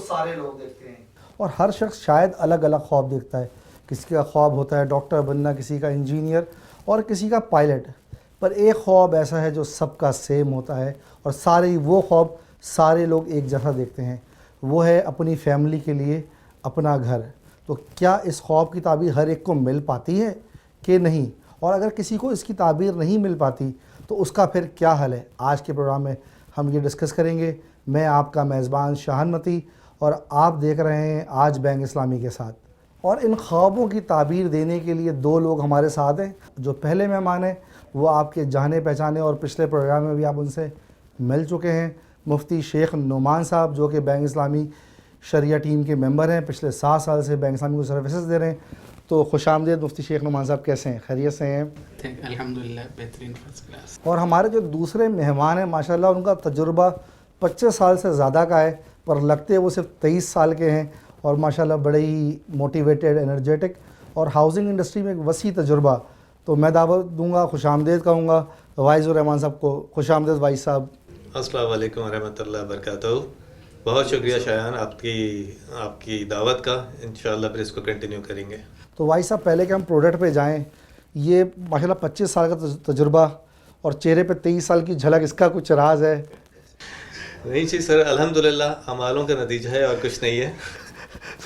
सारे लोग देखते हैं। और हर शख्स शायद अलग अलग ख्वाब देखता है। किसी का ख्वाब होता है डॉक्टर बनना, किसी का इंजीनियर और किसी का पायलट। पर एक ख्वाब ऐसा है जो सबका सेम होता है और सारे वो ख्वाब सारे लोग एक जैसा देखते हैं। वो है अपनी फैमिली के लिए अपना घर। तो क्या इस ख्वाब की ताबीर हर एक को मिल पाती है कि नहीं? और अगर किसी को इसकी ताबीर नहीं मिल पाती तो उसका फिर क्या हल है? आज के प्रोग्राम में हम ये डिस्कस करेंगे। मैं आपका मेज़बान शाहान मती और आप देख रहे हैं आज बैंक इस्लामी के साथ। और इन ख्वाबों की ताबीर देने के लिए दो लोग हमारे साथ हैं। जो पहले मेहमान हैं वो आपके जाने पहचाने और पिछले प्रोग्राम में भी आप उनसे मिल चुके हैं। मुफ्ती शेख नुमान साहब जो कि बैंक इस्लामी शरिया टीम के मेंबर हैं, पिछले 7 साल से बैंक इस्लामी को सर्विसेज दे रहे हैं। तो खुशामदीद मुफ्ती शेख नुमान साहब, कैसे हैं? खैरियत से हैं? अल्हम्दुलिल्लाह, बेहतरीन, फर्स्ट क्लास। और हमारे जो दूसरे मेहमान हैं माशाल्लाह उनका तजुर्बा 25 साल से ज़्यादा का है, पर लगते वो सिर्फ 23 साल के हैं और माशाल्लाह बड़े ही मोटिवेटेड, एनर्जेटिक और हाउसिंग इंडस्ट्री में एक वसी तजुर्बा। तो मैं दावत दूंगा, खुशामदीद कहूँगा वाइज़ुर रहमान साहब को। खुशामदीद वाइस साहब। अस्सलाम वालेकुम रहमतुल्लाहि व बरकातहू। बहुत शुक्रिया शायान आपकी दावत का। इंशाअल्लाह फिर इसको कंटिन्यू करेंगे। तो वाइस साहब, पहले कि हम प्रोडक्ट पे जाएं, ये माशाल्लाह 25 साल का तजुर्बा और चेहरे पे 23 साल की झलक, इसका कुछ राज है? नहीं जी सर, अल्हम्दुलिल्लाह अमालों का नतीजा है और कुछ नहीं है।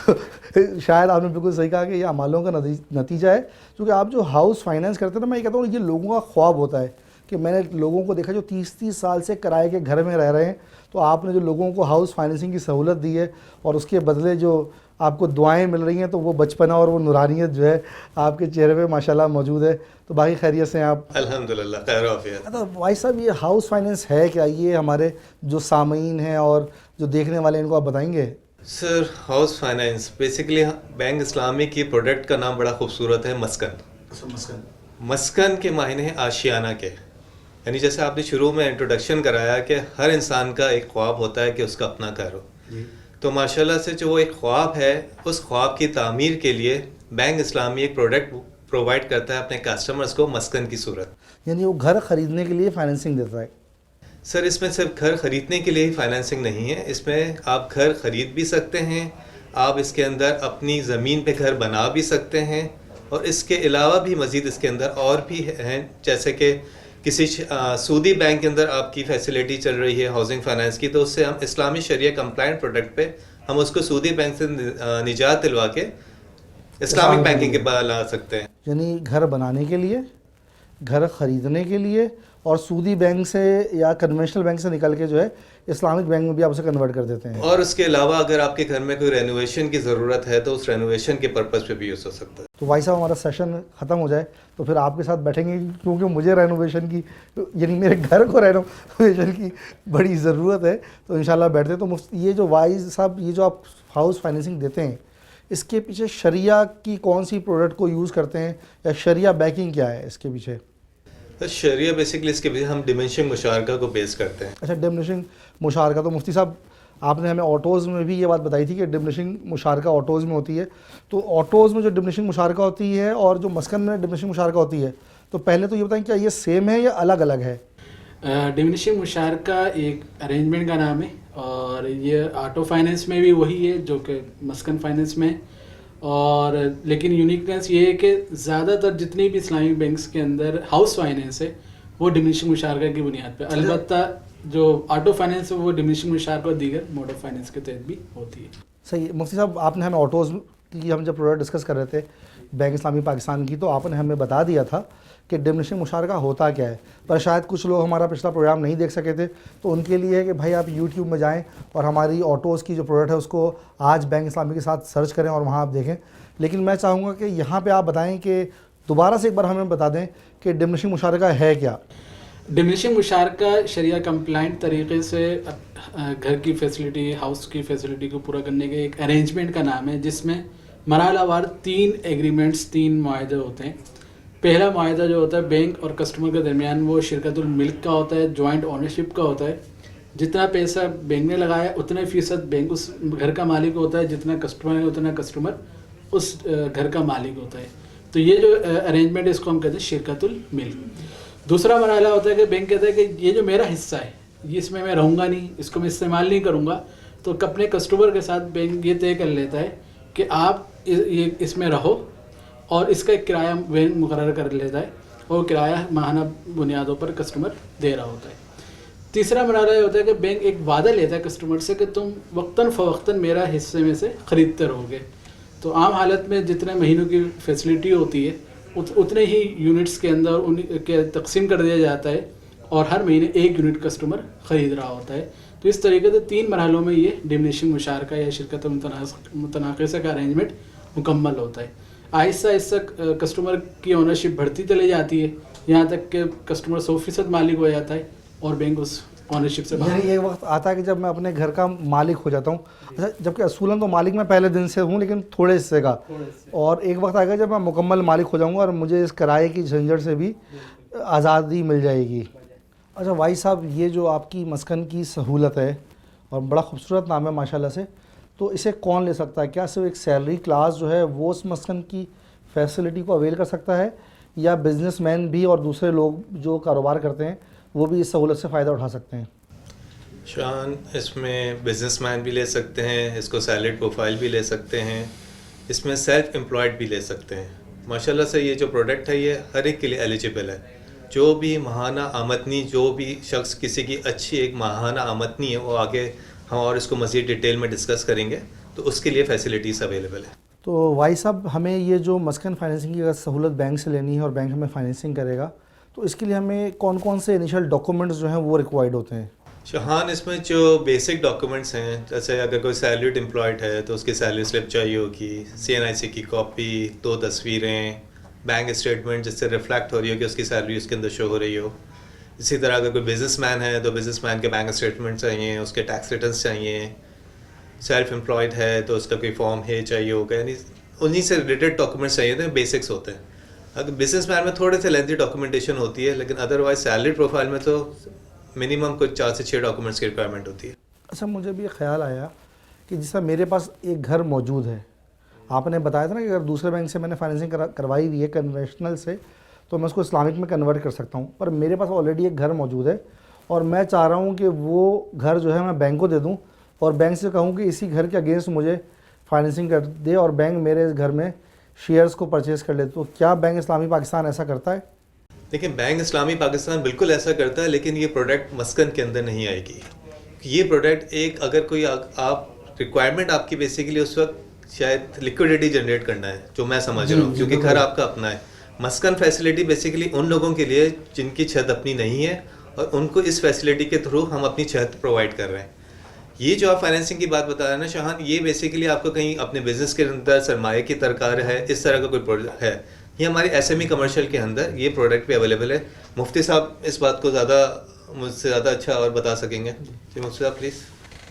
तो शायद आपने बिल्कुल सही कहा कि ये अमालों का नतीजा है। क्योंकि आप जो हाउस फाइनेंस करते हैं ना, मैं ये कहता हूँ ये लोगों का ख्वाब होता है कि मैंने लोगों को देखा जो 30-30 साल से किराए के घर में रह रहे हैं। तो आपने जो लोगों को हाउस फाइनेंसिंग की सहूलत दी है और उसके बदले जो आपको दुआएं मिल रही हैं, तो वो बचपना और वो नूरानियत जो है आपके चेहरे पे माशाल्लाह मौजूद है। तो बाकी खैरियत से हैं आप? अल्हम्दुलिल्लाह खैर आफियत। तो भाई साहब, ये हाउस फाइनेंस है क्या? ये हमारे जो सामीन हैं और जो देखने वाले हैं इनको आप बताएंगे? Sir, house finance basically bank Islami की प्रोडक्ट का नाम बड़ा खूबसूरत है, मस्कन। मस्कन के मायने हैं आशियाना के। यानी जैसे आपने शुरू में इंट्रोडक्शन कराया कि हर इंसान का एक ख्वाब होता है कि उसका अपना घर हो। तो माशाल्लाह से जो वो एक ख्वाब है, उस ख्वाब की तामीर के लिए बैंक इस्लामी एक प्रोडक्ट प्रोवाइड करता है अपने कस्टमर्स को मस्कन की सूरत। यानी वो घर ख़रीदने के लिए फाइनेंसिंग देता है? सर, इसमें सिर्फ घर ख़रीदने के लिए ही फाइनेंसिंग नहीं है। इसमें आप घर ख़रीद भी सकते हैं, आप इसके अंदर अपनी ज़मीन पे घर बना भी सकते हैं और इसके अलावा भी मज़ीद इसके अंदर और भी हैं। जैसे कि किसी सूदी बैंक के अंदर आपकी फैसिलिटी चल रही है हाउसिंग फाइनेंस की, तो उससे हम इस्लामी शरिया कंप्लाइंट प्रोडक्ट पे हम उसको सूदी बैंक से निजात दिलवा के इस्लामिक बैंकिंग के पास ला सकते हैं। यानी घर बनाने के लिए, घर ख़रीदने के लिए और सूदी बैंक से या कन्वेंशनल बैंक से निकल के जो है इस्लामिक बैंक में भी आप उसे कन्वर्ट कर देते हैं। और उसके अलावा अगर आपके घर में कोई रेनोवेशन की ज़रूरत है तो उस रेनोवेशन के पर्पज़ पे भी यूज़ हो सकता है। तो भाई साहब, हमारा सेशन ख़त्म हो जाए तो फिर आपके साथ बैठेंगे, क्योंकि मुझे रेनोवेशन की, यानी मेरे घर को रेनोवेशन की बड़ी ज़रूरत है। तो इंशाल्लाह बैठते हैं। तो ये जो वाइज साहब, ये जो आप हाउस फाइनेंसिंग देते हैं, इसके पीछे शरिया की कौन सी प्रोडक्ट को यूज़ करते हैं या शरिया बैकिंग क्या है इसके पीछे? शरिया बेसिकली इसके पीछे हम डिमिनिशिंग मुशारका को बेस करते हैं। अच्छा, डिमिनिशिंग मुशारका। तो मुफ्ती साहब, आपने हमें ऑटोज़ में भी ये बात बताई थी कि डिमिनिशिंग मुशारका ऑटोज़ में होती है। तो ऑटोज़ में जो डिमिनिशिंग मुशारका होती है और जो मस्कन में डिमिनिशिंग मुशारका होती है, तो पहले तो ये बताएं क्या ये सेम है या अलग अलग है? डिमिनिशिंग मुशारका एक अरेंजमेंट का नाम है और ये ऑटो फाइनेंस में भी वही है जो कि मस्कन फाइनेंस में है। और लेकिन यूनिकनेस ये है कि ज़्यादातर जितनी भी इस्लामिक बैंक्स के अंदर हाउस फाइनेंस है वो डिमिनिशिंग मुशारका की बुनियाद पे, अलबत्ता जो ऑटो फाइनेंस है वो डिमिनिशिंग मुशारका और दीगर मोड ऑफ फाइनेंस के तहत भी होती है। सही। मुफ्ती साहब, आपने हमें ऑटोज़ की, हम जब प्रोडक्ट डिस्कस कर रहे थे बैंक इस्लामी पाकिस्तान की, तो आपने हमें बता दिया था कि डिमिनिशिंग मुशारका होता क्या है। पर शायद कुछ लोग हमारा पिछला प्रोग्राम नहीं देख सके थे, तो उनके लिए है कि भाई आप यूट्यूब में जाएं और हमारी ऑटोज़ की जो प्रोडक्ट है उसको आज बैंक इस्लामी के साथ सर्च करें और वहाँ आप देखें। लेकिन मैं चाहूँगा कि यहाँ पे आप बताएं कि दोबारा से एक बार हमें बता दें कि डिमिनिशिंग मुशारका है क्या? डिमिनिशिंग मुशारका शरिया कंप्लाइंट तरीके से घर की फैसिलिटी, हाउस की फैसिलिटी को पूरा करने के एक अरेंजमेंट का नाम है, जिसमें मरहलावार 3 एग्रीमेंट्स, 3 मुआहदे होते हैं। पहला मुआहदा जो होता है बैंक और कस्टमर के दरमियान, वो शिरकतुल मिल्क का होता है, जॉइंट ओनरशिप का होता है। जितना पैसा बैंक ने लगाया उतने फ़ीसद बैंक उस घर का मालिक होता है, जितना कस्टमर है उतना कस्टमर उस घर का मालिक होता है। तो ये जो अरेंजमेंट है इसको हम कहते हैं शिरकतुल मिल्क। दूसरा मरहला होता है कि बैंक कहता है कि ये जो मेरा हिस्सा है, ये इसमें मैं रहूँगा नहीं, इसको मैं इस्तेमाल नहीं करूँगा, तो अपने कस्टमर के साथ बैंक ये तय कर लेता है कि आप ये इसमें रहो, और इसका एक किराया बैंक मुकर्रर कर लेता है और किराया माहाना बुनियादों पर कस्टमर दे रहा होता है। तीसरा मरहला ये होता है कि बैंक एक वादा लेता है कस्टमर से कि तुम वक्तन फ़वक्तन मेरा हिस्से में से ख़रीदते रहोगे। तो आम हालत में जितने महीनों की फैसिलिटी होती है उतने ही यूनिट्स के अंदर उन के तकसीम कर दिया जाता है, और हर महीने एक यूनिट कस्टमर ख़रीद रहा होता है। तो इस तरीके से 3 मरहलों में ये डिमिनिशिंग मुशारका या शिरकत मुतनाक़िसा का अरेंजमेंट मुकम्मल होता है। आहिस्ता आहिस्ता कस्टमर की ओनरशिप बढ़ती चली जाती है, यहाँ तक कि कस्टमर 100% मालिक हो जाता है और बैंक उस ओनरशिप से बाहर। यानी एक वक्त आता है कि जब मैं अपने घर का मालिक हो जाता हूँ, अच्छा, जबकि असूलन तो मालिक मैं पहले दिन से हूँ लेकिन थोड़े हिस्से का, और एक वक्त आएगा जब मैं मुकम्मल मालिक हो जाऊँगा और मुझे इस किराए की झंझट से भी आज़ादी मिल जाएगी। अच्छा भाई साहब, ये जो आपकी मस्कन की सहूलत है और बड़ा खूबसूरत नाम है माशाल्लाह से, तो इसे कौन ले सकता है? क्या सिर्फ एक सैलरी क्लास जो है वो उस मस्कन की फैसिलिटी को अवेल कर सकता है, या बिजनेसमैन भी और दूसरे लोग जो कारोबार करते हैं वो भी इस सहूलत से फ़ायदा उठा सकते हैं? शान, इसमें बिजनेसमैन भी ले सकते हैं, इसको सैलरीड प्रोफाइल भी ले सकते हैं, इसमें सेल्फ एम्प्लॉयड भी ले सकते हैं। माशाल्लाह से ये जो प्रोडक्ट है ये हर एक के लिए एलिजिबल है। जो भी माहाना आमदनी, जो भी शख्स किसी की अच्छी एक माहाना आमदनी है, वो आगे हम और इसको मज़ीद डिटेल में डिस्कस करेंगे, तो उसके लिए फैसिलिटीज़ अवेलेबल है। तो भाई साहब, हमें ये जो मस्कन फाइनेंसिंग की अगर सहूलत बैंक से लेनी है और बैंक हमें फाइनेंसिंग करेगा, तो इसके लिए हमें कौन कौन से इनिशियल डॉक्यूमेंट्स जो हैं वो रिक्वायर्ड होते हैं? शहान, इसमें जो बेसिक डॉक्यूमेंट्स हैं, जैसे अगर कोई सैलरीड एम्प्लॉयड है तो उसकी सैलरी स्लिप चाहिए होगी, CNIC की कॉपी, 2 तस्वीरें, बैंक स्टेटमेंट जिससे रिफ्लेक्ट हो रही हो कि उसकी सैलरी उसके अंदर शो हो रही हो। इसी तरह अगर कोई बिजनेसमैन है तो बिजनेसमैन के बैंक स्टेटमेंट चाहिए, उसके टैक्स रिटर्न्स चाहिए। सेल्फ एम्प्लॉयड है तो उसका कोई फॉर्म है चाहिए होगा, यानी उन्हीं से रिलेटेड डॉक्यूमेंट्स चाहिए थे, बेसिक्स होते हैं। अगर बिजनेसमैन में थोड़े से लेंथी डॉक्यूमेंटेशन होती है, लेकिन अदरवाइज सैलरी प्रोफाइल में तो मिनिमम कुछ 4 से 6 डॉक्यूमेंट्स की रिक्वायरमेंट होती है। अच्छा, मुझे भी ख्याल आया कि जैसा मेरे पास एक घर मौजूद है, आपने बताया था ना कि अगर दूसरे बैंक से मैंने फाइनेंसिंग करवाई हुई है कन्वेंशनल से, तो मैं उसको इस्लामिक में कन्वर्ट कर सकता हूँ, पर मेरे पास ऑलरेडी एक घर मौजूद है और मैं चाह रहा हूँ कि वो घर जो है मैं बैंक को दे दूँ और बैंक से कहूँ कि इसी घर के अगेंस्ट मुझे फाइनेंसिंग कर दे और बैंक मेरे इस घर में शेयर्स को परचेज़ कर ले। तो क्या बैंक इस्लामी पाकिस्तान ऐसा करता है? लेकिन बैंक इस्लामी पाकिस्तान बिल्कुल ऐसा करता है, लेकिन ये प्रोडक्ट मस्कन के अंदर नहीं आएगी। ये प्रोडक्ट एक अगर कोई आप रिक्वायरमेंट आपकी बेसिकली उस वक्त शायद लिक्विडिटी जनरेट करना है, जो मैं समझ रहा हूँ, क्योंकि घर आपका अपना है। मस्कन फैसिलिटी बेसिकली उन लोगों के लिए जिनकी छत अपनी नहीं है और उनको इस फैसिलिटी के थ्रू हम अपनी छत प्रोवाइड कर रहे हैं। ये जो आप फाइनेंसिंग की बात बता रहे हैं ना शाहान, ये बेसिकली आपको कहीं अपने बिजनेस के अंदर सरमाए की दरकार है, इस तरह का कोई प्रोडक्ट है, ये हमारी SME कमर्शियल के अंदर ये प्रोडक्ट भी अवेलेबल है। मुफ्ती साहब इस बात को मुझसे ज़्यादा अच्छा और बता सकेंगे। जी मुफ्ती साहब प्लीज़।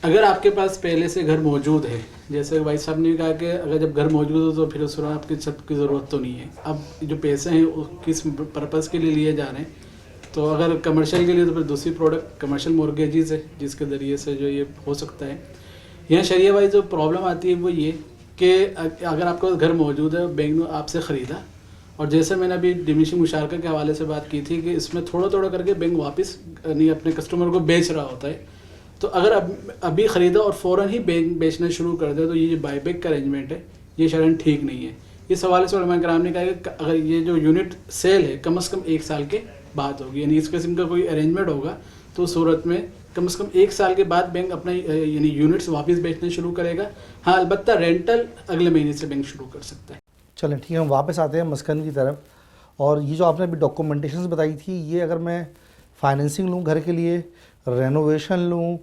अगर आपके पास पहले से घर मौजूद है, जैसे भाई साहब ने कहा कि अगर जब घर मौजूद हो तो फिर उस वक्त आपकी छत की ज़रूरत तो नहीं है। अब जो पैसे हैं वो किस पर्पज़ के लिए लिए जा रहे हैं, तो अगर कमर्शियल के लिए तो फिर दूसरी प्रोडक्ट कमर्शियल मॉर्गेजेस है जिसके ज़रिए से जो ये हो सकता है। यहाँ शरिया वाइज जो प्रॉब्लम आती है वो ये कि अगर आपका घर मौजूद है, बैंक ने आपसे ख़रीदा, और जैसे मैंने अभी डिमिनिशिंग मुशारका के हवाले से बात की थी कि इसमें थोड़ा थोड़ा करके बैंक वापस नहीं अपने कस्टमर को बेच रहा होता है। तो अगर अभी ख़रीदा और फ़ौरन ही बैंक बेचना शुरू कर दे तो ये जो बाईबैक का अरेंजमेंट है ये शरन ठीक नहीं है। इस हवाले से उलमा कराम ने कहा कि अगर ये जो यूनिट सेल है कम से कम 1 साल के बाद होगी, यानी इस किस्म का कोई अरेंजमेंट होगा तो उस सूरत में कम से कम 1 साल के बाद बैंक अपना यानी यूनिट्स वापस बेचना शुरू करेगा। हाँ, अलबत्ता रेंटल अगले महीने से बैंक शुरू कर सकता है। चलें ठीक है, हम वापस आते हैं मस्कन की तरफ। और ये जो आपने अभी डॉक्यूमेंटेशंस बताई थी, ये अगर मैं फाइनेंसिंग लूँ घर के लिए, रेनोवेशन लूँ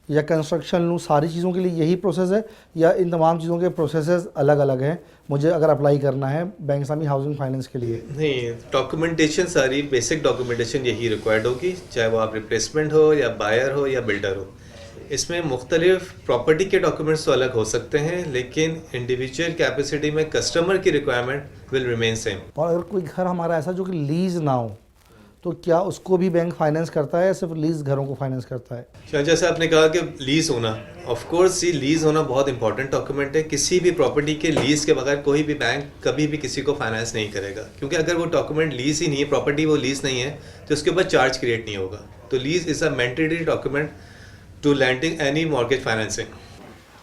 या कंस्ट्रक्शन लूँ, सारी चीज़ों के लिए यही प्रोसेस है या इन तमाम चीज़ों के प्रोसेसेस अलग अलग हैं मुझे अगर अप्लाई करना है बैंक इस्लामी हाउसिंग फाइनेंस के लिए? नहीं, डॉक्यूमेंटेशन सारी बेसिक डॉक्यूमेंटेशन यही रिक्वायर्ड होगी, चाहे वो आप रिप्लेसमेंट हो या बायर हो या बिल्डर हो। इसमें मुख्तलिफ प्रॉपर्टी के डॉक्यूमेंट्स तो अलग हो सकते हैं, लेकिन इंडिविजुअल कैपेसिटी में कस्टमर की रिक्वायरमेंट विल रिमेन सेम। और अगर कोई घर हमारा ऐसा जो कि लीज़ ना हो, तो क्या उसको भी बैंक फाइनेंस करता है या सिर्फ लीज़ घरों को फाइनेंस करता है? जैसे आपने कहा कि लीज़ होना, ऑफ कोर्स ये लीज़ होना बहुत इंपॉर्टेंट डॉक्यूमेंट है। किसी भी प्रॉपर्टी के लीज़ के बगैर कोई भी बैंक कभी भी किसी को फाइनेंस नहीं करेगा, क्योंकि अगर वो डॉक्यूमेंट लीज़ ही नहीं है, प्रॉपर्टी वो लीज़ नहीं है, तो उसके ऊपर चार्ज क्रिएट नहीं होगा। तो lease is a mandatory document to landing any mortgage financing.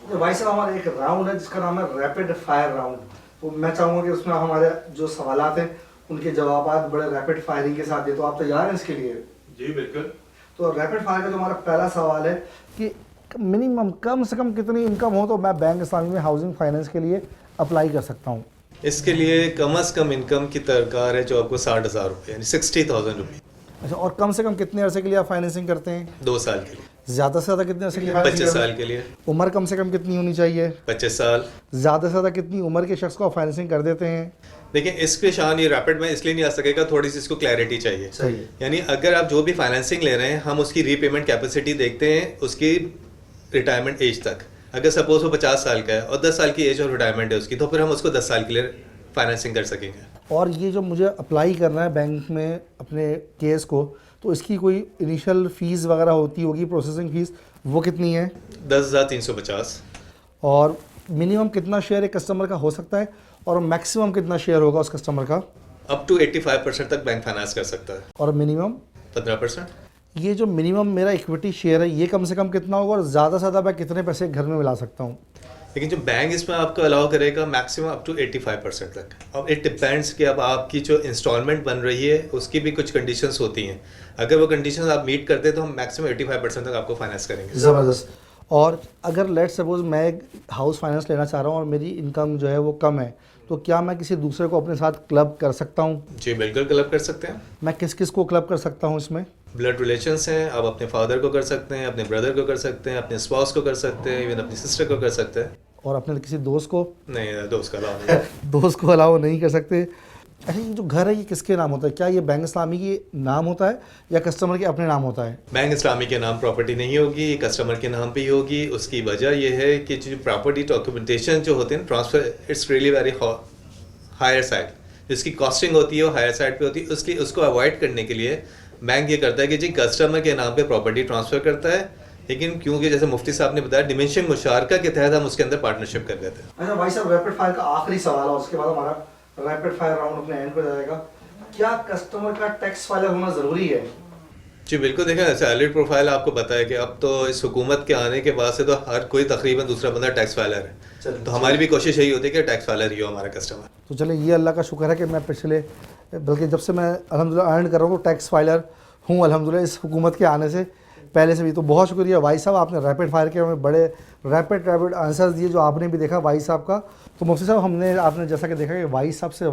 तो भाई साहब हमारा एक राउंड है जिसका नाम है रैपिड फायर राउंड। तो मैं चाहूँगा कि उसमें हमारे जो सवालात हैं उनके जवाब बड़े रैपिड फायरिंग के साथ दे। तो आप तैयार हैं इसके लिए? जी बिल्कुल। तो रैपिड फायर का जो हमारा पहला सवाल है कि मिनिमम कम से कम कितनी इनकम हो तो मैं बैंक इस्लामी में हाउसिंग फाइनेंस के लिए अप्लाई कर सकता हूँ? इसके लिए कम से कम इनकम की दरकार है जो आपको 60,000 रुपये यानी 60,000 रुपये। अच्छा, और कम से कम कितने अरसे के लिए आप फाइनेंसिंग करते हैं? 2 साल के लिए। ज़्यादा से ज़्यादा कितने अरसे के लिए? 25 साल के लिए। उम्र कम से कम कितनी होनी चाहिए? 25 साल। ज़्यादा से ज़्यादा कितनी उम्र के शख्स को आप फाइनेंसिंग कर देते हैं? देखिए इसके शान ये रैपिड में इसलिए नहीं आ सकेगा, थोड़ी सी इसको क्लैरिटी चाहिए। सही है। यानी अगर आप जो भी फाइनेंसिंग ले रहे हैं हम उसकी रीपेमेंट कैपेसिटी देखते हैं उसकी रिटायरमेंट एज तक। अगर सपोज वो 50 साल का है और 10 साल की एज और रिटायरमेंट है उसकी, तो फिर हम उसको 10 साल के लिए फाइनेंसिंग कर सकेंगे। और ये जो मुझे अप्लाई करना है बैंक में अपने केस को, तो इसकी कोई इनिशियल फ़ीस वगैरह होती होगी, प्रोसेसिंग फ़ीस, वो कितनी है? 10,350। और मिनिमम कितना शेयर एक कस्टमर का हो सकता है और मैक्सिमम कितना शेयर होगा उस कस्टमर का? अप टू 85% तक बैंक फाइनेंस कर सकता है। और मिनिमम? 15%। ये जो मिनिमम मेरा इक्विटी शेयर है ये कम से कम कितना होगा और ज़्यादा से ज़्यादा मैं कितने पैसे घर में मिला सकता हूँ? लेकिन जो बैंक इसमें आपको अलाउ करेगा मैक्सिमम अप टू 85% तक। अब इट डिपेंड्स कि अब आपकी जो इंस्टॉलमेंट बन रही है उसकी भी कुछ कंडीशंस होती हैं। अगर वो कंडीशंस आप मीट करते हैं तो हम मैक्सिमम 85% तक आपको फाइनेंस करेंगे। ज़बरदस्त। और अगर लेट सपोज मैं एक हाउस फाइनेंस लेना चाह रहा हूँ और मेरी इनकम जो है वो कम है, तो क्या मैं किसी दूसरे को अपने साथ क्लब कर सकता हूँ? जी बिल्कुल क्लब कर सकते हैं। मैं किस किस को क्लब कर सकता हूँ इसमें? ब्लड रिलेशंस हैं, आप अपने फादर को कर सकते हैं, अपने ब्रदर को कर सकते हैं, अपने स्पाउस को कर सकते हैं, इवन अपनी सिस्टर को कर सकते हैं। और अपने किसी दोस्त को? नहीं, दोस्त का अलाउ नहीं। दोस्त को अलाउ नहीं कर सकते। अच्छा, ये जो घर है ये किसके नाम होता है? क्या ये बैंक इस्लामी के नाम होता है या कस्टमर के अपने नाम होता है? बैंक इस्लामी के नाम प्रॉपर्टी नहीं होगी, ये कस्टमर के नाम पे ही होगी। उसकी वजह यह है कि जो प्रॉपर्टी डॉक्यूमेंटेशन जो होते हैं transfer, it's really very higher side, जिसकी कॉस्टिंग होती है वो हायर साइड पे होती है। उसकी उसको अवॉइड करने के लिए बैंक ये करता है कि जी कस्टमर के नाम पे प्रॉपर्टी ट्रांसफ़र करता है, लेकिन क्योंकि जैसे मुफ्ती साहब ने बताया डिमेंशन मुशारका के तहत हम उसके अंदर पार्टनरशिप कर देते हैं। अच्छा भाई साहब, रैपिड फायर का आखिरी सवाल है, उसके बाद हमारा रैपिड फायर राउंड अपने एंड पे जाएगा। क्या कस्टमर का टैक्स फाइलर होना ज़रूरी है? जी बिल्कुल। देखें सैलरी प्रोफाइल आपको पता है कि अब तो इस हुकूमत के आने के बाद से तो हर कोई तकरीबन दूसरा बंदा टैक्स फाइलर है, तो हमारी भी कोशिश यही होती है कि टैक्स फाइलर ही हो हमारा कस्टमर। तो चले, ये अल्लाह का शुक्र है कि मैं पिछले, बल्कि जब से मैं अल्हम्दुलिल्लाह अर्न कर रहा हूँ तो टैक्स फाइलर हूँ अल्हम्दुलिल्लाह इस हुकूमत के आने से पहले से भी। तो बहुत शुक्रिया भाई साहब, आपने रैपिड फायर के हमें बड़े रैपिड आंसर्स दिए जो आपने भी देखा भाई साहब का। तो मुफ्ती साहब, आपने जैसा कि देखा कि भाई साहब से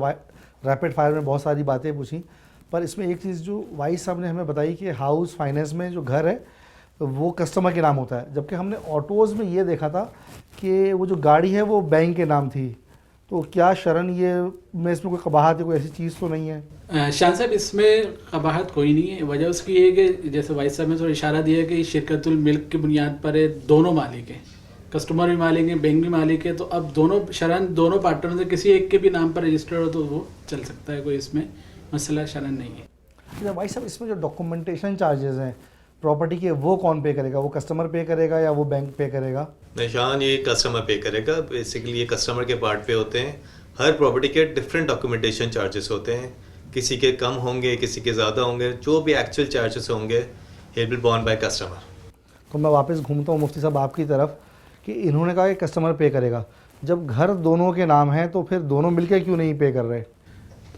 रैपिड फायर में बहुत सारी बातें पूछी, पर इसमें एक चीज़ जो भाई साहब ने हमें बताई कि हाउस फाइनेंस में जो घर है वो कस्टमर के नाम होता है, जबकि हमने ऑटोज़ में ये देखा था कि वो जो गाड़ी है वो बैंक के नाम थी। तो क्या शरण ये में इसमें कोई कबाहत है, कोई ऐसी चीज़ तो नहीं है? शान साहब, इसमें कबाहत कोई नहीं है। वजह उसकी ये है कि जैसे भाई साहब ने थोड़ा इशारा दिया कि शिरकतुल मिल्क की बुनियाद पर है, दोनों मालिक हैं, कस्टमर भी मालिक हैं, बैंक भी मालिक है। तो अब दोनों शरण दोनों पार्टनर से किसी एक के भी नाम पर रजिस्टर्ड हो तो वो चल सकता है, कोई इसमें मसला शरण नहीं है। अच्छा भाई साहब, इसमें जो डॉक्यूमेंटेशन चार्जेस हैं प्रॉपर्टी के, वो कौन पे करेगा? वो कस्टमर पे करेगा या वो बैंक पे करेगा? निशान ये कस्टमर पे करेगा। बेसिकली ये कस्टमर के पार्ट पे होते हैं। हर प्रॉपर्टी के डिफरेंट डॉक्यूमेंटेशन चार्जेस होते हैं, किसी के कम होंगे, किसी के ज़्यादा होंगे। जो भी एक्चुअल चार्जेस होंगे it will born by customer. तो मैं वापस घूमता हूँ मुफ्ती साहब आपकी तरफ कि इन्होंने कहा कि कस्टमर पे करेगा। जब घर दोनों के नाम है तो फिर दोनों मिलकर क्यों नहीं पे कर रहे?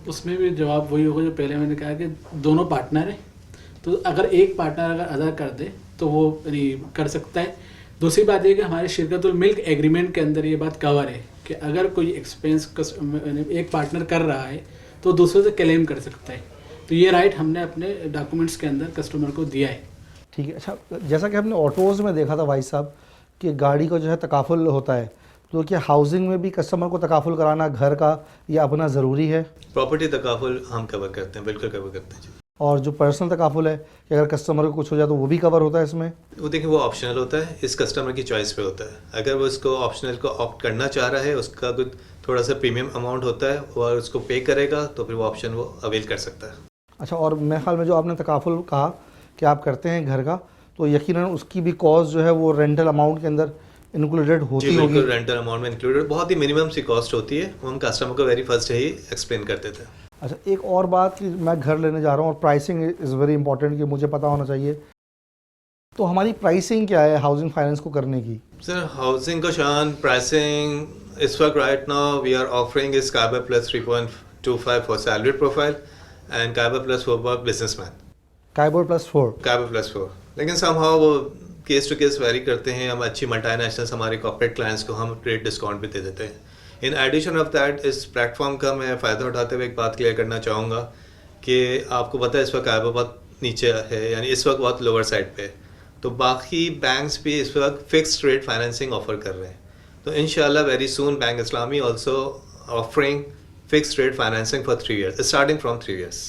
उसमें भी जवाब वही होगा जो पहले मैंने कहा कि दोनों पार्टनर हैं, तो अगर एक पार्टनर अगर अदा कर दे तो वो कर सकता है। दूसरी बात ये कि हमारे शिरकतुल मिल्क एग्रीमेंट के अंदर ये बात कवर है कि अगर कोई एक्सपेंस एक पार्टनर कर रहा है तो दूसरे से क्लेम कर सकता है। तो ये राइट हमने अपने डॉक्यूमेंट्स के अंदर कस्टमर को दिया है। ठीक है। अच्छा, जैसा कि हमने ऑटोज़ में देखा था भाई साहब कि गाड़ी का जो है तकाफुल होता है, तो क्या हाउसिंग में भी कस्टमर को तकाफुल कराना घर का या अपना ज़रूरी है? प्रॉपर्टी तकाफुल हम कवर करते हैं, बिल्कुल कवर करते हैं जी। और जो पर्सनल तकाफुल है कि अगर कस्टमर को कुछ हो जाए तो वो भी कवर होता है इसमें? वो देखिए वो ऑप्शनल होता है, इस कस्टमर की चॉइस पे होता है। अगर वो इसको ऑप्शनल को ऑप्ट करना चाह रहा है, उसका कुछ थोड़ा सा प्रीमियम अमाउंट होता है, और उसको पे करेगा तो फिर वो ऑप्शन वो अवेल कर सकता है। अच्छा, और मेरे ख्याल में जो आपने तकाफुल कहा कि आप करते हैं घर का, तो यकीनन उसकी भी कॉस्ट जो है वो रेंटल अमाउंट के अंदर इंक्लूडेड होती होगी? बिल्कुल, रेंटल अमाउंट में इंक्लूडेड, बहुत ही मिनिमम सी कॉस्ट होती है, वो हम कस्टमर को वेरी फर्स्ट ही एक्सप्लेन कर देते हैं। अच्छा, एक और बात कि मैं घर लेने जा रहा हूँ और प्राइसिंग इज़ वेरी इंपॉर्टेंट कि मुझे पता होना चाहिए, तो हमारी प्राइसिंग क्या है हाउसिंग फाइनेंस को करने की? सर हाउसिंग का शान प्राइसिंग इस वक्त right now we are offering is KIBOR plus 3.25 for salary profile and KIBOR plus 4 for businessman. KIBOR +4। KIBOR plus 4, लेकिन समहाउ वो केस टू केस वेरी करते हैं। हम अच्छी मल्टीनेशनल्स हमारे कॉर्पोरेट क्लाइंट्स को हम रेट डिस्काउंट भी दे देते हैं। इन एडिशन ऑफ दैट इस प्लेटफॉर्म का मैं फ़ायदा उठाते हुए एक बात क्लियर करना चाहूँगा कि आपको पता है इस वक्त काइबर बहुत नीचे है, यानी इस वक्त बहुत लोअर साइड पे है। तो बाकी बैंक्स भी इस वक्त फिक्स्ड रेट फाइनेंसिंग ऑफर कर रहे हैं। तो इंशाल्लाह very soon bank Islami also offering fixed rate financing for 3 years starting from 3 years।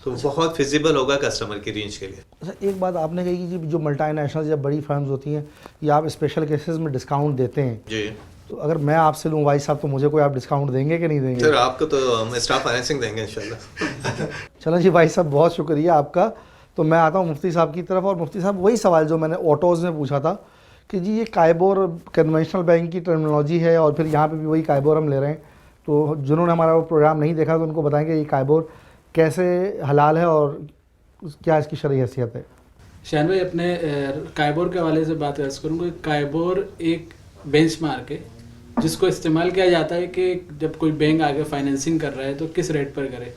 तो बहुत फिजिबल होगा कस्टमर की रेंज के लिए। अच्छा, एक बात आपने कही कि जो मल्टीनेशनल या बड़ी फर्म्स होती हैं ये आप स्पेशल केसेस में डिस्काउंट देते हैं। जी तो अगर मैं आपसे लूँ वाइस साहब तो मुझे कोई आप डिस्काउंट देंगे कि नहीं देंगे? सर आपको तो हम स्टाफ फाइनेंसिंग देंगे इंशाल्लाह। चलो जी भाई साहब, बहुत शुक्रिया आपका। तो मैं आता हूँ मुफ्ती साहब की तरफ। और मुफ्ती साहब, वही सवाल जो मैंने ऑटोज़ में पूछा था कि जी ये काइबोर कन्वेंशनल बैंक की टर्मिनोलॉजी है और फिर यहाँ पे भी वही काइबोर हम ले रहे हैं। तो जिन्होंने हमारा वो प्रोग्राम नहीं देखा तो उनको बताएंगे ये काइबोर कैसे हलाल है और क्या इसकी शरई हैसियत है। शान भाई, अपने काइबोर के हवाले से बात करूँगा। काइबोर एक बेंचमार्क है जिसको इस्तेमाल किया जाता है कि जब कोई बैंक आगे फाइनेंसिंग कर रहा है तो किस रेट पर करे।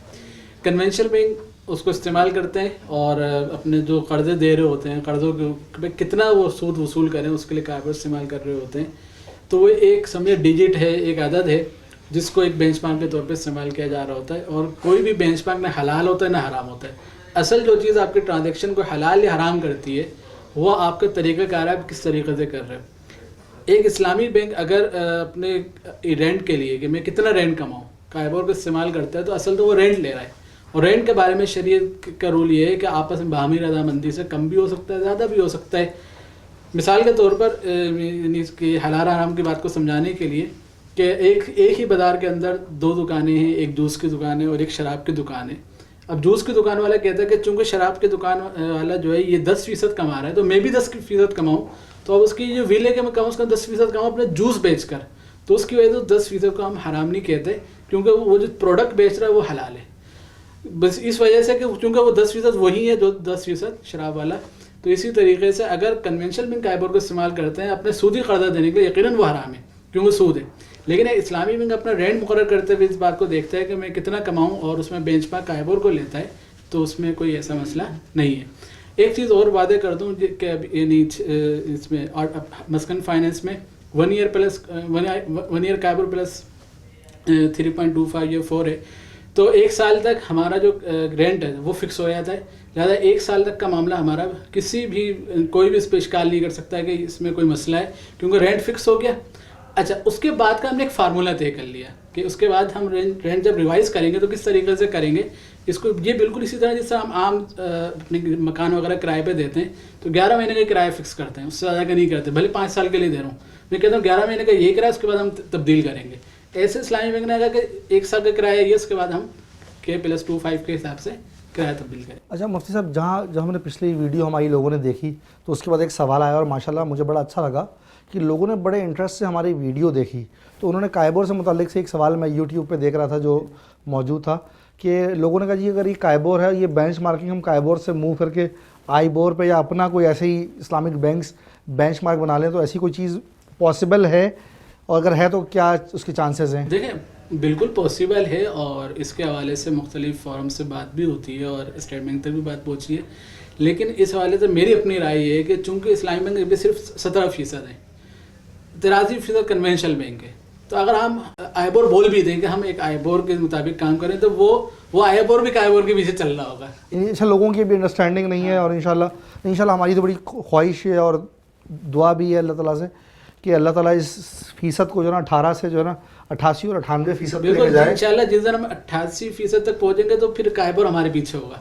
कन्वेंशनल बैंक उसको इस्तेमाल करते हैं और अपने जो कर्जे दे रहे होते हैं, कर्ज़ों के कितना वो सूद वसूल करें उसके लिए काइबोर इस्तेमाल कर रहे होते हैं। तो वो एक समझे डिजिट है, एक अदद है जिसको एक बेंचमार्क के तौर पे इस्तेमाल किया जा रहा होता है। और कोई भी बेंचमार्क ना हलाल होता है ना हराम होता है। असल जो चीज़ आपके ट्रांजैक्शन को हलाल या हराम करती है वो आपका तरीक़ाकार आप किस तरीके से कर रहे हो। एक इस्लामी बैंक अगर अपने रेंट के लिए कि मैं कितना रेंट कमाऊँ काइबोर का इस्तेमाल करता है तो असल तो वो रेंट ले रहा है। और रेंट के बारे में शरीयत का रूल ये है कि आपस में बाहमी रजामंदी से कम भी हो सकता है, ज़्यादा भी हो सकता है। मिसाल के तौर पर कि हलाल हराम की बात को समझाने के लिए कि एक ही बाज़ार के अंदर 2 दुकानें हैं, एक जूस की दुकान है और एक शराब की दुकान है। अब जूस की दुकान वाला कहता है कि चूँकि शराब की दुकान वाला जो है ये 10% कमा रहा है तो मैं भी 10% कमाऊँ। तो अब उसकी जो विले के मैं कम से कम 10% कमाऊँ अपने जूस बेच कर, तो उसकी वजह से 10% को हम हराम नहीं कहते क्योंकि वो जो प्रोडक्ट बेच रहा है वो हलाल है। बस इस वजह से कि चूँकि वो 10% वही है जो 10% शराब वाला। तो इसी तरीके से अगर कन्वेंशनल बैंक काइबोर को इस्तेमाल करते हैं अपने सूदी कर्जा देने के लिए, यकीनन वो हराम है क्योंकि सूद है। लेकिन इस्लामी बैंक अपना रेंट मुकर्रर करते हुए इस बात को देखता है कि मैं कितना कमाऊँ और उसमें बेंचमार्क काइबोर को लेता है, तो उसमें कोई ऐसा मसला नहीं है। एक चीज़ और वादे कर दूँ कि इसमें और मस्कन फाइनेंस में 1 year plus 1 year KIBOR plus 3.25 या 4 है। तो 1 साल तक हमारा जो रेंट है वो फिक्स हो जाता है। लिहाजा 1 साल तक का मामला हमारा किसी भी कोई भी इस पर इश्काल नहीं कर सकता है कि इसमें कोई मसला है क्योंकि रेंट फिक्स हो गया। अच्छा, उसके बाद का हमने एक फार्मूला तय कर लिया कि उसके बाद हम रेंट जब रिवाइज़ करेंगे तो किस तरीके से करेंगे इसको। ये बिल्कुल इसी तरह जिससे हम आम अपने मकान वगैरह किराए पे देते हैं तो 11 महीने का किराया फिक्स करते हैं, उससे ज़्यादा का नहीं करते। भले 5 साल के लिए दे रहा हूँ, मैं कहता हूँ 11 महीने का ये किराया, उसके बाद हम तब्दील करेंगे। ऐसे इस्लामी बैंक ने कहा कि 1 साल का किराया ये, उसके बाद हम K+25 के हिसाब से किराया तब्दील करें। अच्छा मुफ्ती साहब, जब हमने पिछली वीडियो हमारी लोगों ने देखी तो उसके बाद एक सवाल आया और माशाल्लाह मुझे बड़ा अच्छा लगा कि लोगों ने बड़े इंटरेस्ट से हमारी वीडियो देखी। तो उन्होंने काइबोर से मुताल्लिक से एक सवाल मैं यूट्यूब पे देख रहा था जो मौजूद था कि लोगों ने कहा जी अगर ये काइबोर है, ये बेंचमार्किंग हम काइबोर से मूव करके आईबोर पे या अपना कोई ऐसे ही इस्लामिक बैंक्स बेंचमार्क बना लें तो ऐसी कोई चीज़ पॉसिबल है, और अगर है तो क्या उसके चांसेस हैं? देखिए, बिल्कुल पॉसिबल है और इसके हवाले से मुख्तलिफ फोरम से बात भी होती है और स्टेट बैंक तक भी बात पहुँची है। लेकिन इस हवाले से मेरी अपनी राय ये है कि चूँकि इस्लामी बैंक अभी सिर्फ 17% है, 83% कन्वेंशनल बैंक है। तो अगर हम आईबोर बोल भी दें कि हम एक आईबोर के मुताबिक काम करें तो वो आईबोर भी काइबोर के पीछे चल रहा होगा। इंशाल्लाह लोगों की भी अंडरस्टैंडिंग नहीं है और इंशाल्लाह हमारी तो बड़ी ख्वाहिश है और दुआ भी है अल्लाह ताला से कि अल्लाह ताला इस फ़ीसद को जो ना 18 से जो है ना 88 और 98% बिल्कुल इंशाल्लाह जिस दिन हम 88% तक पहुँचेंगे तो फिर काइबोर हमारे पीछे होगा।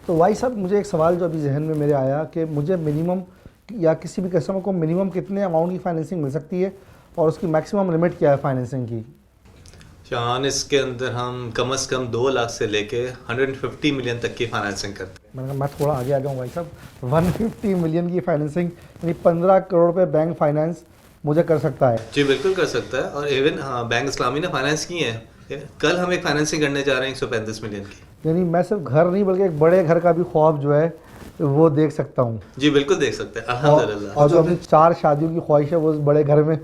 तो भाई साहब, मुझे एक सवाल जो अभी जहन में मेरे आया कि मुझे मिनिमम या किसी भी कस्टमर को मिनिमम कितने अमाउंट की फाइनेंसिंग मिल सकती है और उसकी मैक्सिमम लिमिट क्या है फाइनेंसिंग की? शान, इसके अंदर हम कम से कम 2 लाख से लेके 150 मिलियन तक की फाइनेंसिंग करते हैं। मैं थोड़ा आगे आ जाऊँ भाई साहब, 150 मिलियन की फाइनेंसिंग यानी 15 करोड़ रुपये बैंक फाइनेंस मुझे कर सकता है? जी बिल्कुल कर सकता है। और इवन हाँ, बैंक इस्लामी ने फाइनेंस की है। कल हम एक फाइनेंसिंग करने जा रहे हैं 135 मिलियन की। यानी मैं सिर्फ घर नहीं बल्कि एक बड़े घर का भी ख्वाब जो है वो देख सकता हूँ। जी बिल्कुल देख सकते हैं, और अल्हम्दुलिल्लाह। जो अपनी 4 शादियों की ख्वाहिश है वो उस बड़े घर में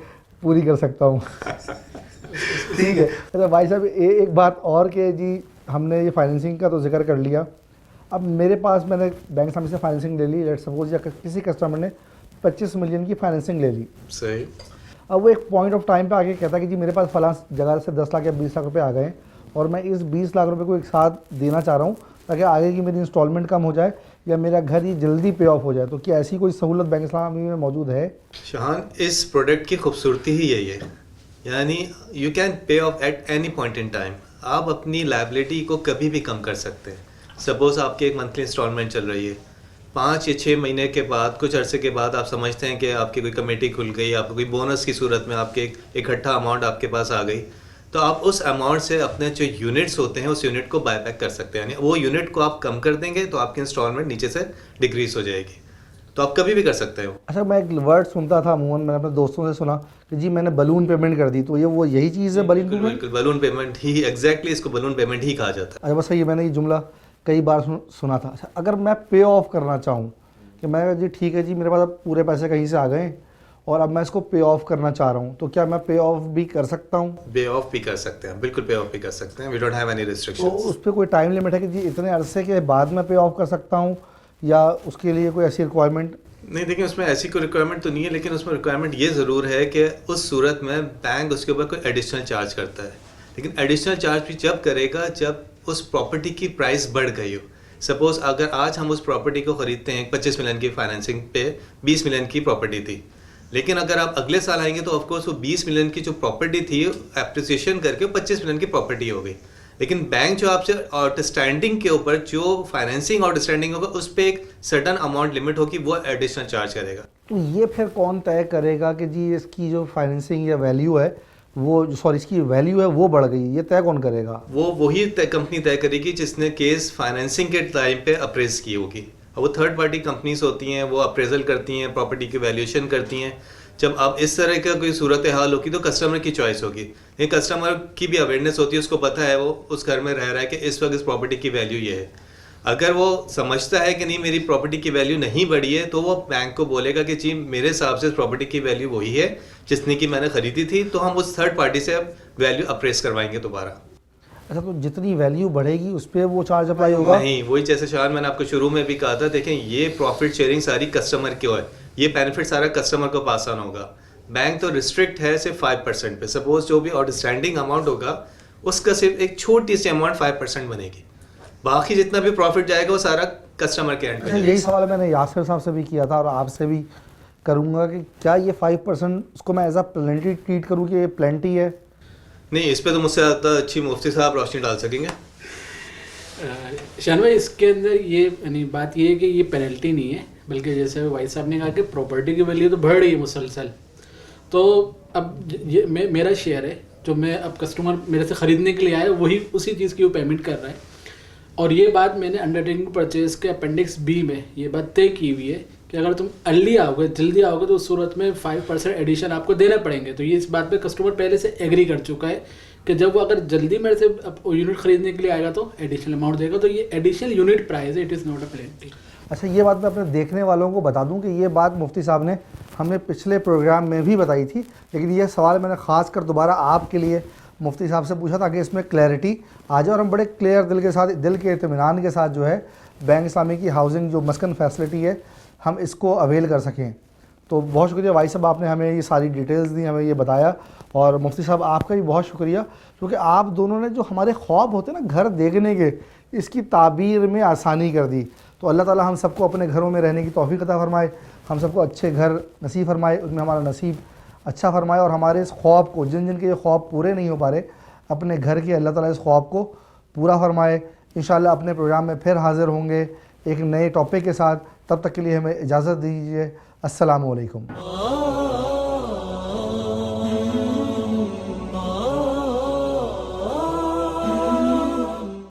पूरी कर सकता हूँ। ठीक है। अच्छा भाई साहब, एक बात और कि जी हमने ये फाइनेंसिंग का तो जिक्र कर लिया, अब मेरे पास मैंने बैंक सामने से फाइनेंसिंग ले ली, लेट सपोज या किसी कस्टमर ने 25 मिलियन की फाइनेंसिंग ले ली। सही। अब वो एक पॉइंट ऑफ टाइम पे आके कहता है कि जी मेरे पास फलां जगह से 10 लाख या 20 लाख रुपए आ गए और मैं इस 20 लाख रुपए को एक साथ देना चाह रहा हूँ ताकि आगे की मेरी इंस्टॉलमेंट कम हो जाए या मेरा घर ये जल्दी पे ऑफ हो जाए, तो क्या ऐसी कोई सहूलत बैंक इस्लामी में मौजूद है? शाहान, इस प्रोडक्ट की खूबसूरती ही यही है, यानी you can pay of at any point in time. आप अपनी लायबिलिटी को कभी भी कम कर सकते हैं। सपोज आपकी एक मंथली इंस्टॉलमेंट चल रही है, 5 या 6 महीने के बाद, कुछ अरसे के बाद आप समझते हैं कि आपकी कोई कमेटी खुल गई, आपको कोई बोनस की सूरत में आपके इकट्ठा अमाउंट आपके पास आ गई, तो आप उस अमाउंट से अपने जो यूनिट्स होते हैं उस यूनिट को बायबैक कर सकते हैं। यानी वो यूनिट को आप कम कर देंगे तो आपकी इंस्टॉलमेंट नीचे से डिक्रीज हो जाएगी, तो आप कभी भी कर सकते हो। अच्छा, मैं एक वर्ड सुनता था अमूमन, मैंने अपने दोस्तों से सुना कि जी मैंने बलून पेमेंट कर दी, तो ये वो यही चीज़ है बलून पेमेंट? बिल्कुल, बलून पेमेंट ही एग्जैक्टली, इसको बलून पेमेंट ही कहा जाता है। अच्छा बस, ये मैंने ये जुमला कई बार सुना था। अच्छा, अगर मैं पे ऑफ करना चाहूँ कि मैं जी ठीक है जी मेरे पास अब पूरे पैसे कहीं से आ गए और अब मैं इसको पे ऑफ करना चाह रहा हूँ, तो क्या मैं पे ऑफ भी कर सकता हूँ? पे ऑफ भी कर सकते हैं, बिल्कुल पे ऑफ भी कर सकते हैं। वी डोंट हैव एनी तो रिस्ट्रिक्शंस। उस पर कोई टाइम लिमिट है कि जी इतने अरसे के बाद मैं पे ऑफ कर सकता हूँ, या उसके लिए कोई ऐसी रिक्वायरमेंट? नहीं, देखिए उसमें ऐसी कोई रिक्वायरमेंट तो नहीं है, लेकिन उसमें रिक्वायरमेंट ये ज़रूर है कि उस सूरत में बैंक उसके ऊपर कोई एडिशनल चार्ज करता है, लेकिन एडिशनल चार्ज भी जब करेगा जब उस प्रॉपर्टी की प्राइस बढ़ गई हो। सपोज अगर आज हम उस प्रॉपर्टी को ख़रीदते हैं 25 मिलियन की फाइनेंसिंग पे, 20 मिलियन की प्रॉपर्टी थी, लेकिन अगर आप अगले साल आएंगे तो ऑफकोर्स वो 20 मिलियन की जो प्रॉपर्टी थी एप्रिसिएशन करके 25 मिलियन की प्रॉपर्टी हो गई, लेकिन बैंक जो आपसे आउटस्टैंडिंग के ऊपर जो फाइनेंसिंग आउटस्टैंडिंग होगा उस पर एक सर्टन अमाउंट लिमिट होगी, वो एडिशनल चार्ज करेगा। तो ये फिर कौन तय करेगा कि जी इसकी जो फाइनेंसिंग या वैल्यू है वो, सॉरी इसकी वैल्यू है वो बढ़ गई, ये तय कौन करेगा? वो वही कंपनी तय करेगी जिसने केस फाइनेंसिंग के टाइम पे अप्रेज की होगी। और वो थर्ड पार्टी कंपनीज होती हैं, वो अप्रेजल करती हैं, प्रॉपर्टी की वैल्यूएशन करती हैं। जब अब इस तरह का कोई सूरत हाल होगी तो कस्टमर की चॉइस होगी, ये कस्टमर की भी अवेयरनेस होती है, उसको पता है वो उस घर में रह रहा है कि इस वक्त इस प्रॉपर्टी की वैल्यू ये है। अगर वो समझता है कि नहीं मेरी प्रॉपर्टी की वैल्यू नहीं बढ़ी है, तो वो बैंक को बोलेगा कि जी मेरे हिसाब से प्रॉपर्टी की वैल्यू वही है जितनी की मैंने खरीदी थी, तो हम उस थर्ड पार्टी से अब वैल्यू अप्रेस करवाएंगे दोबारा। अच्छा, तो जितनी वैल्यू बढ़ेगी उस पर वो चार्ज अप्लाई होगा? नहीं, वही जैसे शायद मैंने आपको शुरू में भी कहा था, देखें ये प्रॉफिट शेयरिंग सारी कस्टमर की है, ये बेनिफिट सारा कस्टमर को पास ऑन होगा। बैंक तो रिस्ट्रिक्ट है सिर्फ 5% पे। सपोज जो भी आउटस्टैंडिंग अमाउंट होगा उसका सिर्फ एक छोटी सी अमाउंट 5% बनेगी, बाकी जितना भी प्रॉफिट जाएगा वो सारा कस्टमर के एंड पे। यही सवाल मैंने यासिर साहब से भी किया था और आपसे भी करूँगा कि क्या ये 5% उसको मैं एज अ प्लेंटी ट्रीट करूँ कि ये प्लेंटी है? नहीं, इस पे तो मुझसे ज़्यादा अच्छी मुफ्ती साहब रोशनी डाल सकेंगे। शान भाई, इसके अंदर ये यानी बात ये है कि ये पेनल्टी नहीं है, बल्कि जैसे भाई साहब ने कहा कि प्रॉपर्टी की वैल्यू तो बढ़ रही है मुसलसल, तो अब ये मेरा शेयर है जो मैं अब कस्टमर मेरे से ख़रीदने के लिए आया वही उसी चीज़ की वो पेमेंट कर रहा है। और ये बात मैंने अंडरटेकिंग परचेज के अपेंडिक्स बी में ये बात तय की हुई है कि अगर तुम अर्ली आओगे, जल्दी आओगे, तो उस सूरत में 5% एडिशन आपको देना पड़ेंगे। तो ये इस बात पे कस्टमर पहले से एग्री कर चुका है कि जब वो अगर जल्दी मेरे से यूनिट खरीदने के लिए आएगा तो एडिशनल अमाउंट देगा। तो ये एडिशनल यूनिट प्राइस है, it is not a plenty. अच्छा, ये बात मैं अपने देखने वालों को बता दूं कि ये बात मुफ्ती साहब ने हमें पिछले प्रोग्राम में भी बताई थी, लेकिन ये सवाल मैंने ख़ास कर दोबारा आपके लिए मुफ्ती साहब से पूछा ताकि इसमें क्लैरिटी आ जाए और हम बड़े क्लियर दिल के साथ, दिल के इत्मीनान के साथ जो है बैंक इस्लामी की हाउसिंग जो मस्कन फैसिलिटी है हम इसको अवेल कर सकें। तो बहुत शुक्रिया भाई साहब, आपने हमें ये सारी डिटेल्स दी, हमें ये बताया। और मुफ्ती साहब आपका भी बहुत शुक्रिया, क्योंकि आप दोनों ने जो हमारे ख्वाब होते हैं ना घर देखने के, इसकी ताबीर में आसानी कर दी। तो अल्लाह ताला हम सबको अपने घरों में रहने की तौफीक अता फरमाए, हम सबको अच्छे घर नसीब फरमाए, उसमें हमारा नसीब अच्छा फरमाए और हमारे इस ख्वाब को, जिन जिन के ये ख्वाब पूरे नहीं हो पा रहे, अपने घर के अल्लाह ताला इस ख्वाब को पूरा फरमाए। इंशाअल्लाह अपने प्रोग्राम में फिर हाज़िर होंगे एक नए टॉपिक के साथ। तब तक के लिए हमें इजाज़त दीजिए। अस्सलामु अलैकुम।